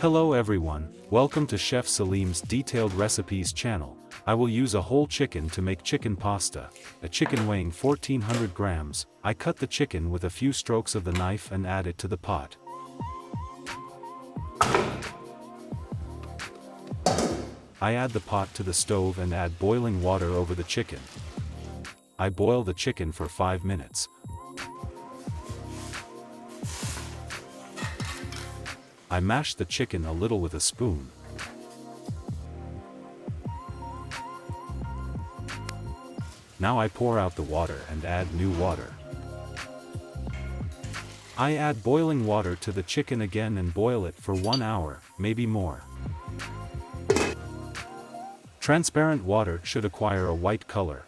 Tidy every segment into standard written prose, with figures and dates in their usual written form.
Hello everyone, welcome to Chef Salim's Detailed Recipes channel. I will use a whole chicken to make chicken pasta, a chicken weighing 1400 grams. I cut the chicken with a few strokes of the knife and add it to the pot. I add the pot to the stove and add boiling water over the chicken. I boil the chicken for 5 minutes. I mash the chicken a little with a spoon. Now I pour out the water and add new water. I add boiling water to the chicken again and boil it for 1 hour, maybe more. Transparent water should acquire a white color.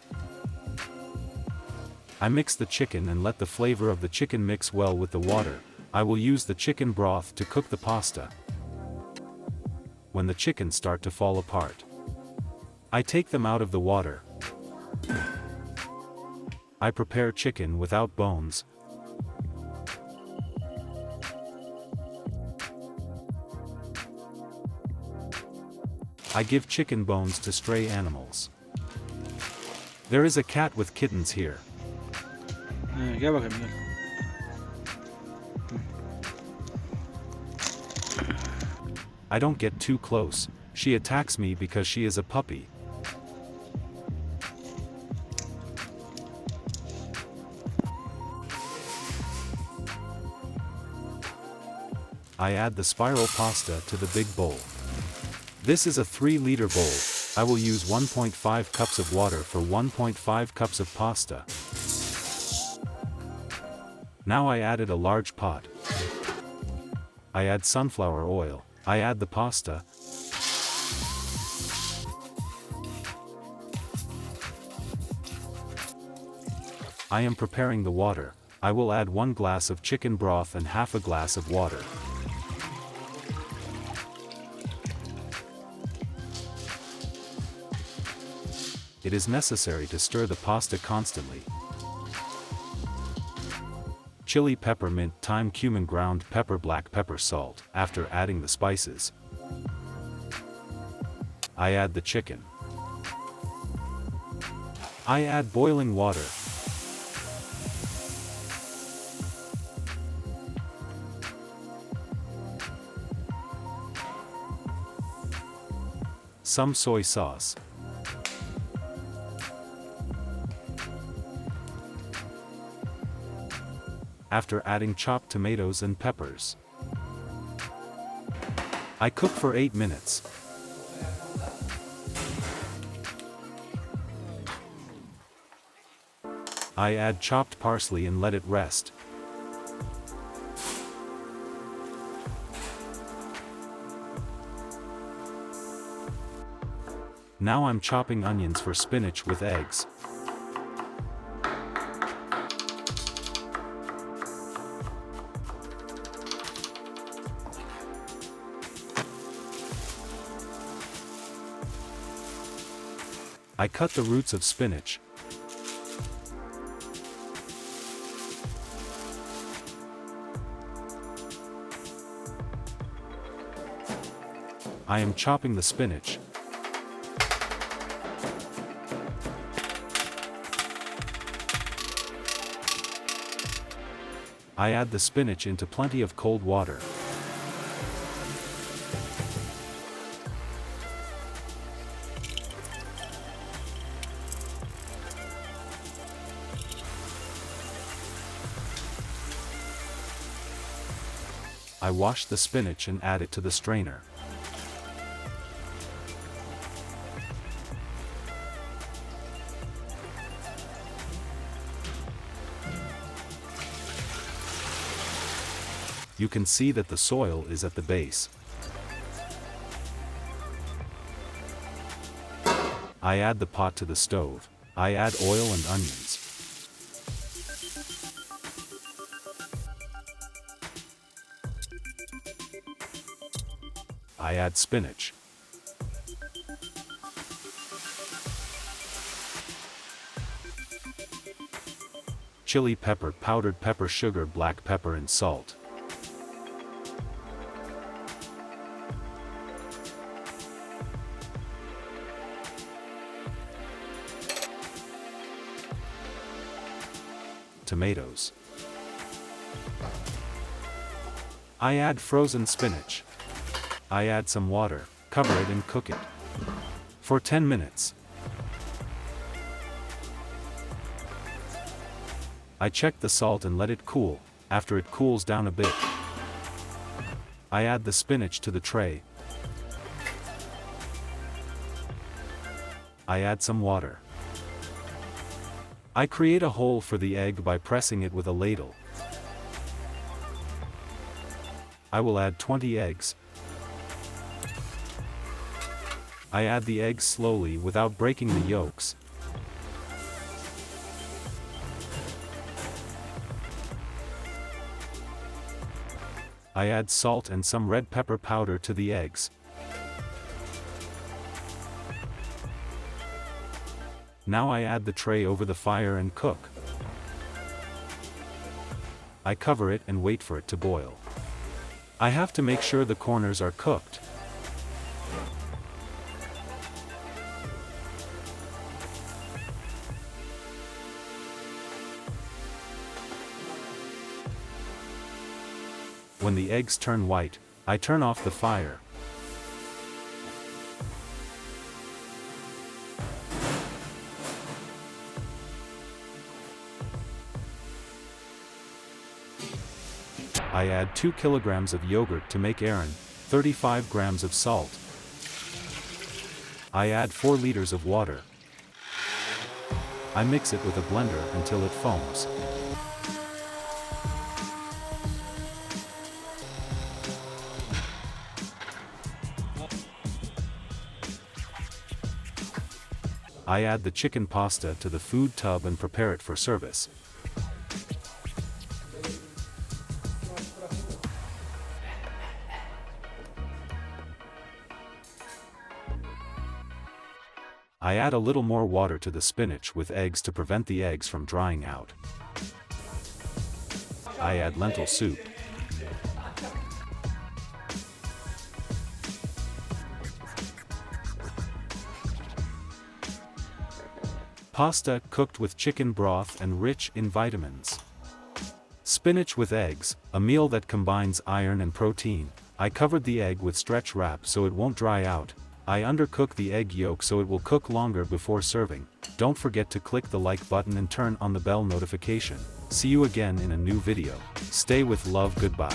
I mix the chicken and let the flavor of the chicken mix well with the water. I will use the chicken broth to cook the pasta. When the chicken start to fall apart, I take them out of the water. I prepare chicken without bones. I give chicken bones to stray animals. There is a cat with kittens here. Gel bakayım gel. I don't get too close. She attacks me because she is a puppy. I add the spiral pasta to the big bowl. This is a 3-liter bowl. I will use 1.5 cups of water for 1.5 cups of pasta. Now I added a large pot. I add sunflower oil. I add the pasta. I am preparing the water. I will add 1 glass of chicken broth and half a glass of water. It is necessary to stir the pasta constantly. Chili, pepper, mint, thyme, cumin, ground pepper, black pepper, salt. After adding the spices, I add the chicken. I add boiling water. Some soy sauce. After adding chopped tomatoes and peppers, I cook for 8 minutes. I add chopped parsley and let it rest. Now I'm chopping onions for spinach with eggs. I cut the roots of spinach. I am chopping the spinach. I add the spinach into plenty of cold water. I wash the spinach and add it to the strainer. You can see that the soil is at the base. I add the pot to the stove. I add oil and onions. I add spinach. Chili pepper, powdered pepper, sugar, black pepper and salt. tomatoes. I add frozen spinach. I add some water, cover it and cook it for 10 minutes. I check the salt and let it cool. After it cools down a bit, I add the spinach to the tray. I add some water. I create a hole for the egg by pressing it with a ladle. I will add 20 eggs. I add the eggs slowly without breaking the yolks. I add salt and some red pepper powder to the eggs. Now I add the tray over the fire and cook. I cover it and wait for it to boil. I have to make sure the corners are cooked. When the eggs turn white, I turn off the fire. I add 2 kilograms of yogurt to make ayran, 35 grams of salt. I add 4 liters of water. I mix it with a blender until it foams. I add the chicken pasta to the food tub and prepare it for service. I add a little more water to the spinach with eggs to prevent the eggs from drying out. I add lentil soup. Pasta cooked with chicken broth and rich in vitamins. Spinach with eggs, a meal that combines iron and protein. I covered the egg with stretch wrap so it won't dry out. I undercook the egg yolk so it will cook longer before serving. Don't forget to click the like button and turn on the bell notification. See you again in a new video. Stay with love. Goodbye.